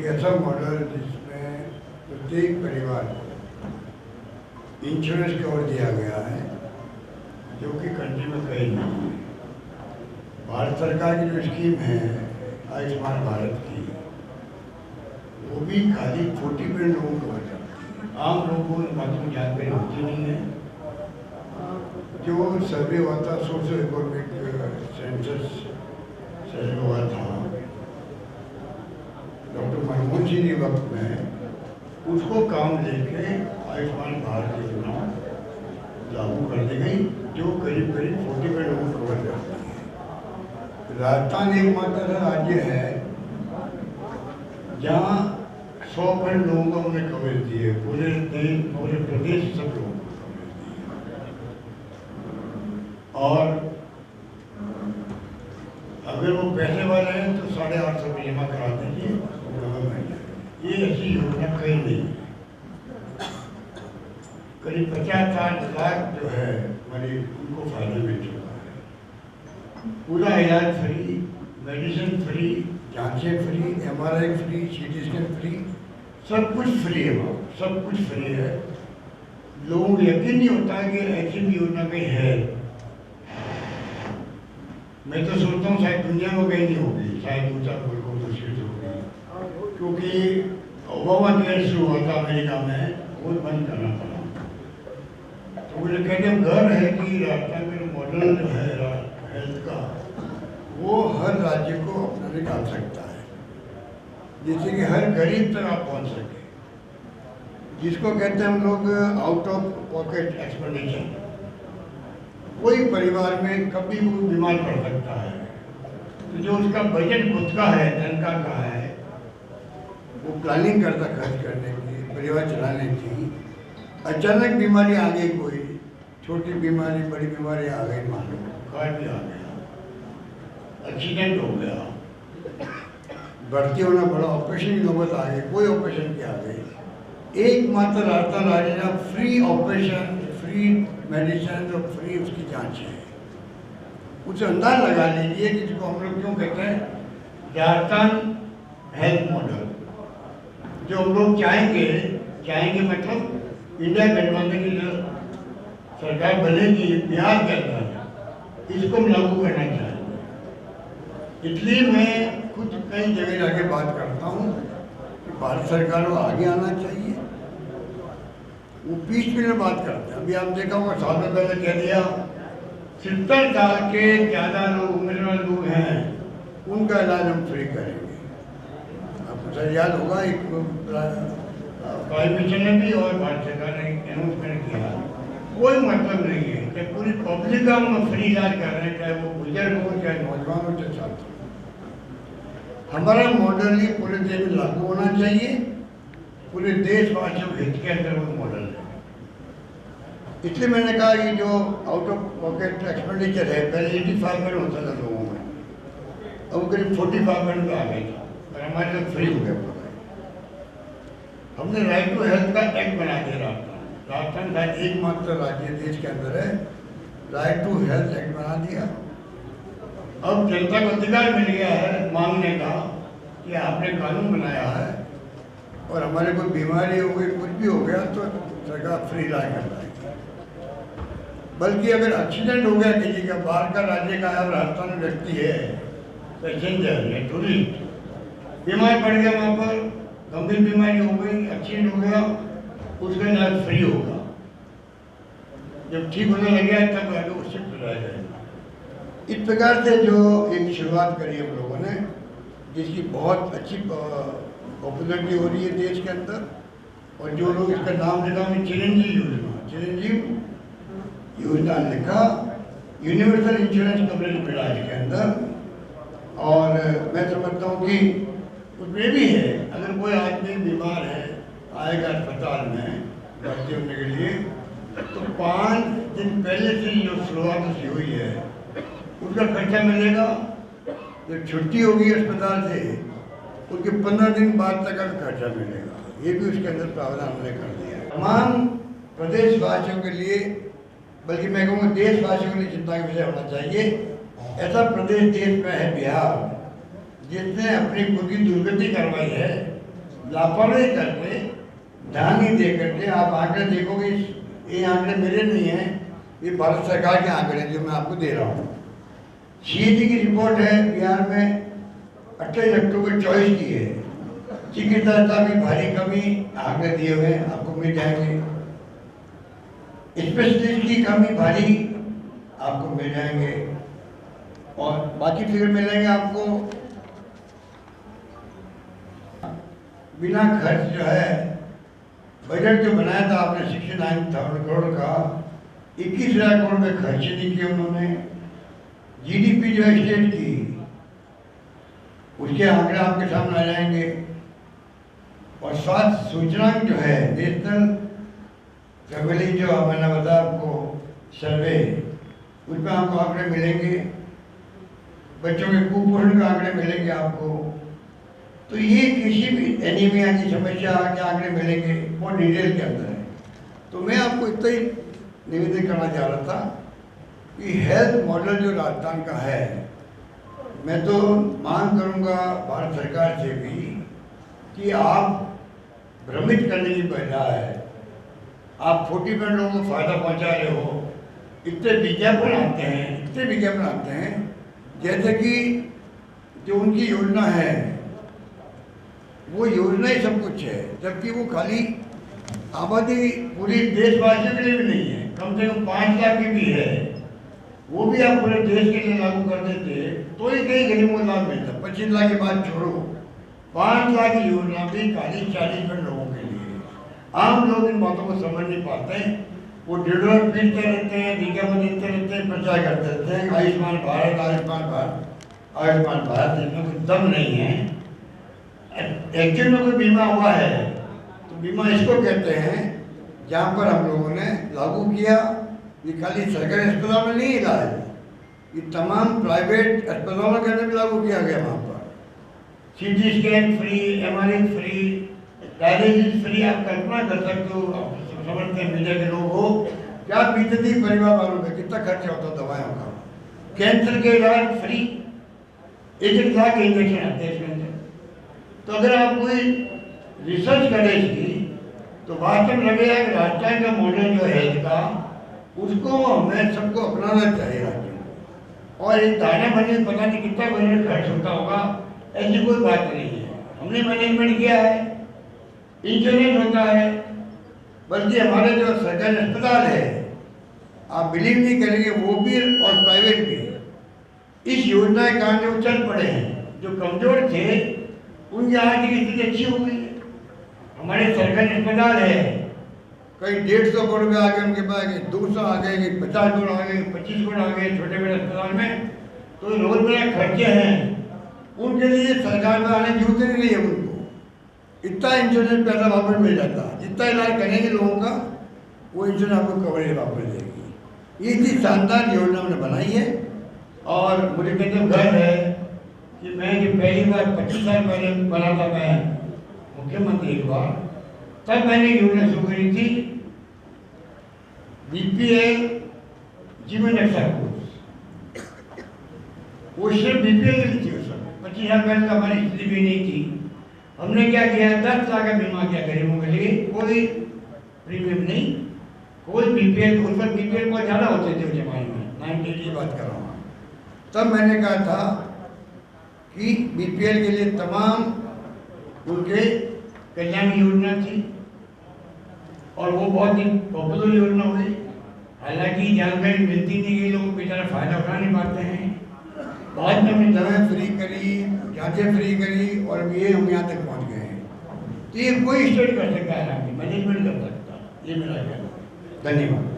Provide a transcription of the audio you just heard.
ऐसा मॉडल जिसमें प्रत्येक परिवार को इंश्योरेंस कवर दिया गया है, जो कि कंट्री में कहीं नहीं है। भारत सरकार की जो स्कीम है आयुष्मान भारत की, वो भी खाली 40% लोगों को कवर करती है। आम लोगों को इन बातों की जानकारी होती नहीं है। जो सर्वे हुआ था, सोशल इकोनॉमिक सेंसस सर्वे हुआ था डॉक्टर मनमोहन सिंह के वक्त में, उसको काम लेके आयुष्मान भारत योजना लागू कर दी गई, जो करीब 40% लोगों को कवर करती है। राजस्थान एकमात्र राज्य है जहाँ 100% लोगों को हमने कवरेज दी है। पूरे प्रदेश सब लोगों को कवरेज दी है। और अगर वो पैसे वाले हैं तो 850 रुपये जमा करा दीजिए, ये ऐसी योजना कहीं नहीं है। करीब 50-60 लाख जो है मरीज, उनको फायदा मिल चुका है। पूरा इलाज फ्री, मेडिसिन फ्री, जांचें free, MRI free, CT scan free, सब कुछ फ्री है। वहाँ सब कुछ फ्री है। लोगों को यकीन नहीं होता कि ऐसी भी योजना कहीं है। मैं तो सोचता हूँ शायद दुनिया में कहीं नहीं होगी, शायद दूसरा कोई को मुश्किल होगी, क्योंकि ओबामा केयर शुरू हुआ था अमेरिका में, वो बंद करना पड़ा। तो मुझे कहते हैं गर्व है कि राजस्थान में मॉडल जो है हेल्थ का, वो हर राज्य को अपनाने का आवश्यकता है, जिससे कि हर गरीब तक आप पहुँच सके। जिसको कहते हैं हम लोग आउट ऑफ पॉकेट एक्सपेंडिचर। कोई परिवार में कभी कोई बीमार पड़ सकता है, तो जो उसका बजट खुद का है, तनख्वाह का है, वो प्लानिंग करता खर्च करने की, परिवार चलाने की। अचानक बीमारी आ गई, कोई छोटी बीमारी, बड़ी बीमारी आ गई, मान लो बुखार भी आ गया, एक्सीडेंट हो गया, भर्ती होना पड़ा, ऑपरेशन की नौबत आ गई, कोई ऑपरेशन की आ गई, एकमात्र राजस्थान राज्य में फ्री ऑपरेशन, फ्री मेडिसिन और फ्री उसकी जांच है। उसे अंदाज लगा लीजिए कि जिसको हम लोग क्यों कहते हैं राजस्थान हेल्थ मॉडल। जो हम लोग चाहेंगे मतलब इंडिया गठबंधन की जो सरकार बनेगी बिहार के अंदर, इसको हम लागू करना चाहेंगे। इसलिए मैं खुद कई जगह जाके बात करता हूँ कि भारत सरकार को आगे आना चाहिए। वो 20 मिनट बात करते हैं। अभी आप देखा होगा, साल में पहले कह दिया 70 साल के ज़्यादा लोग, उम्र वाले लोग हैं, उनका इलाज हम फ्री करेंगे। आपको सर याद होगा, एक प्राइम मिनिस्टर ने भी और भारत सरकार ने अनाउंसमेंट किया। कोई मतलब नहीं है कि पूरी पब्लिक का हम फ्री इलाज कर रहे हैं, चाहे वो बुजुर्ग हो, चाहे नौजवान हो, चाहे छात्र हो। हमारा मॉडल ही पूरे देश में लागू होना चाहिए। पूरे देशवासियों के हित के अंदर वो मॉडल है। इसलिए मैंने कहा कि जो आउट ऑफ पॉकेट एक्सपेंडिचर है, पहले 85% होता था लोगों में, अब वो करीब 45% आ गया था, और हमारे लिए फ्री हो गया पूरा। हमने राइट टू हेल्थ का एक्ट बना दिया। राजस्थान का एकमात्र राज्य देश के अंदर है, राइट टू हेल्थ एक्ट बना दिया। अब जनता को अधिकार मिल गया है मांगने का कि आपने कानून बनाया है, और हमारे कोई बीमारी हो गई, कुछ भी हो गया तो सरकार फ्री इलाज करता है। बल्कि अगर एक्सीडेंट हो गया किसी का, बाहर का राज्य का है, राजस्थान में व्यक्ति है, पैसेंजर या टूरिस्ट, बीमार पड़ गया, वहाँ पर गंभीर बीमारी हो गई, एक्सीडेंट हो गया, उसका इलाज फ्री होगा। जब ठीक होने लग गया तब आगे वो शिफ्ट हो जाएगा। इस प्रकार से जो एक शुरुआत करी हम लोगों ने, जिसकी बहुत अच्छी पॉपुलरिटी हो रही है देश के अंदर, और जो लोग इसका नाम लिखा, चिरंजीव योजना लिखा, यूनिवर्सल इंश्योरेंस कवरेज मिला इसके अंदर। और मैं समझता हूँ कि उसमें भी है, अगर कोई आदमी बीमार है, आएगा अस्पताल में भर्ती होने के लिए, तो 5 दिन पहले से जो शुरुआत उसकी हुई है उसका खर्चा मिलेगा। जब छुट्टी होगी अस्पताल से, उसके 15 दिन बाद तक का खर्चा मिलेगा। ये भी उसके अंदर प्रावधान हमने कर दिया है। तमाम प्रदेशवासियों के लिए, बल्कि मैं कहूँगा देशवासियों के लिए चिंता का विषय होना चाहिए। ऐसा प्रदेश देश में है बिहार, जिसने अपनी खुद की दुर्गति करवाई है लापरवाही करके, ध्यान नहीं दे करके आप आंकड़े देखोगे, ये आंकड़े मेरे नहीं हैं, ये भारत सरकार के आंकड़े जो मैं आपको दे रहा हूँ। सीएजी की रिपोर्ट है, बिहार में 28 अक्टूबर 24 की है। चिकित्सा का भी भारी कमी आंकड़े दिए हुए हैं, आपको मिल जाएंगे। स्पेशलिस्ट की कमी भारी आपको मिल जाएंगे, और बाकी फिगर मिलेंगे आपको। बिना खर्च जो है, बजट जो बनाया था आपने 69,000 करोड़ का, 21,000 करोड़ में खर्च नहीं किए उन्होंने। जीडीपी जो है स्टेट की, उसके आंकड़े आपके सामने आ जाएंगे। और स्वास्थ्य सूचकांक जो है, नेशनल फैमिली जो मैंने बताया आपको सर्वे, उसमें आपको आंकड़े मिलेंगे। बच्चों के कुपोषण के आंकड़े मिलेंगे आपको। तो ये किसी भी एनीमिया की समस्या के आंकड़े मिलेंगे, वो डिटेल के अंदर है। तो मैं आपको इतना ही निवेदन करना चाह रहा था कि हेल्थ मॉडल जो राजस्थान का है, मैं तो मांग करूंगा भारत सरकार से भी कि आप भ्रमित करने की बजाय आप 40% लोगों को फायदा पहुंचा रहे हो। इतने विज्ञापन आते हैं, इतने विज्ञापन आते हैं, जैसे कि जो उनकी योजना है वो योजना ही सब कुछ है, जबकि वो खाली आबादी पूरी देशवासियों के लिए भी नहीं है, कम से कम 5 लाख की भी है। वो भी आप पूरे देश के लिए लागू कर देते तो ही कहीं गरीबों को लाभ मिलता। 25 लाख की बात छोड़ो, 5 लाख की योजना भी खाली 40% लोगों के लिए। आम लोग इन बातों को समझ नहीं पाते हैं, वो डिडोर पीटते रहते हैं, विज्ञापन देते रहते हैं, प्रचार करते रहते हैं आयुष्मान भारत, आयुष्मान भारत, आयुष्मान भारत। इसमें कोई दम नहीं है। एक्चुअल में कोई बीमा हुआ है तो बीमा इसको कहते हैं जहाँ पर हम लोगों ने लागू किया। ये खाली सरकारी अस्पताल में नहीं इलाज, ये तमाम प्राइवेट अस्पतालों के अंदर भी लागू किया गया। वहाँ पर CT scan free, MRI free, dialysis free. आप कल्पना कर सकते हो, समझते हैं मीडिया के लोग हो, क्या बीतती परिवार वालों का कितना खर्चा होता दवाइयों का। कैंसर के इलाज फ्री, 1 लाख के इंजेक्शन आते हैं इसके अंदर। तो अगर आप कोई रिसर्च करें इसकी, तो वास्तव में लगेगा कि राजस्थान का मॉडल जो है इसका, उसको हमें सबको अपनाना चाहिए राज्य में। और एक दाना बनने में पता नहीं कितना बजट खर्च होता होगा, ऐसी कोई बात नहीं है। हमने मैनेजमेंट किया है, इंश्योरेंस होता है, बल्कि हमारे जो सरकारी अस्पताल है, आप बिलीव नहीं करेंगे, वो भी और प्राइवेट भी इस योजना के कारण जो चल पड़े हैं, जो कमजोर थे उनकी आर्थिक स्थिति अच्छी हो गई है। हमारे सरकारी अस्पताल है, कई 150 करोड़ रुपये आ गए उनके पास, 200 आ गए, 50 करोड़ आ गए, 25 करोड़ आ गए छोटे बड़े अस्पताल में। तो रोजमर्रा खर्चे हैं, उनके लिए सरकार में आने की जरूरत नहीं है। उनको इतना इंश्योरेंस पैसा वापस मिल जाता, जितना इलाज करेंगे लोगों का वो इंश्योरेंस आपको कवरेज वापस देगी। ये इतनी शानदार योजना हमने बनाई है। और मुझे कहते गर्व है कि मैं जो पहली बार 25 साल पहले बना था, मैं मुख्यमंत्री एक बार, तब मैंने योजना शुरू करी थी बीपीएल जीवन रक्षा कोर्स। वो सिर्फ बीपीएल के लिए थी उस समय, 25 साल पहले तो हमारी स्थिति भी नहीं थी। हमने क्या किया, 10 लाख का बीमा किया गरीबों के लिए, कोई प्रीमियम नहीं, कोई बीपीएल। उस पर बीपीएल बहुत ज़्यादा होते थे उस जमाने में, 90 की बात कर रहा हूँ। तब मैंने कहा था कि बीपीएल के लिए तमाम उनके कल्याण योजना थी, और वो बहुत ही पॉपुलर योजना हुई। हालांकि जानकारी मिलती नहीं है, लोग बेचारा फायदा उठा नहीं पाते हैं। बाद में हमने दवाएं फ्री करी, जांचें फ्री करी, और ये हम यहाँ तक पहुँच गए हैं। तो ये कोई स्टडी कर सकता है, मैनेजमेंट कर सकता है, ये मेरा कहना है। धन्यवाद।